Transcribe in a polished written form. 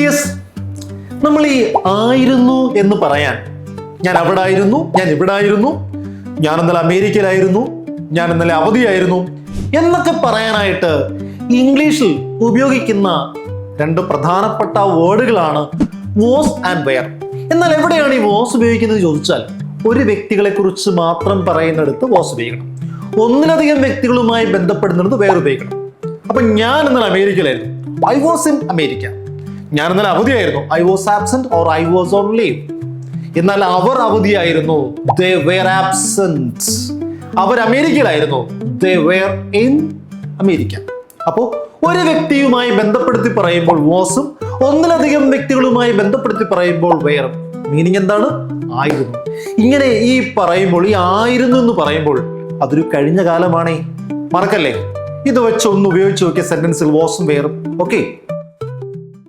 Yes, നമ്മൾ ഈ ആയിരുന്നു എന്ന് പറയാൻ ഞാൻ അവിടെ ആയിരുന്നു, ഞാൻ ഇവിടെ ആയിരുന്നു, ഞാൻ ഇന്നലെ അമേരിക്കയിലായിരുന്നു, ഞാൻ ഇന്നലെ അവധിയായിരുന്നു എന്നൊക്കെ പറയാനായിട്ട് ഇംഗ്ലീഷിൽ ഉപയോഗിക്കുന്ന രണ്ട് പ്രധാനപ്പെട്ട വേർഡുകളാണ് വാസ് ആൻഡ് വെയർ. എന്നാൽ എവിടെയാണ് ഈ വാസ് ഉപയോഗിക്കുന്നത് ചോദിച്ചാൽ ഒരു വ്യക്തികളെ കുറിച്ച് മാത്രം പറയുന്നിടത്ത് വാസ് ഉപയോഗിക്കണം, ഒന്നിലധികം വ്യക്തികളുമായി ബന്ധപ്പെടുന്നിടത്ത് വെയർ ഉപയോഗിക്കണം. അപ്പൊ ഞാൻ ഇന്നലെ അമേരിക്കയിലായിരുന്നു, ഐ വാസ് ഇൻ അമേരിക്ക. ഞാൻ ഇന്നലെ അവധിയായിരുന്നു, I was absent or I was on leave. എന്നാൽ അവർ അവധിയായിരുന്നു, they were absent. അവർ അമേരിക്കയിലായിരുന്നു, they were in അമേരിക്ക. അപ്പോൾ ഒരു വ്യക്തിയുമായി ബന്ധപ്പെടുത്തി പറയുമ്പോൾ വാസും ഒന്നിലധികം വ്യക്തികളുമായി ബന്ധപ്പെടുത്തി പറയുമ്പോൾ വെയറും. മീനിങ് എന്താണ്? ആയിരുന്നു. ഇങ്ങനെ ഈ പറയുമ്പോൾ ഈ ആയിരുന്നു എന്ന് പറയുമ്പോൾ അതൊരു കഴിഞ്ഞ കാലമാണേ, മറക്കല്ലേ. ഇത് വെച്ച് ഒന്ന് ഉപയോഗിച്ച് നോക്കിയ സെന്റൻസിൽ വാസും വെയറും. ഓക്കെ.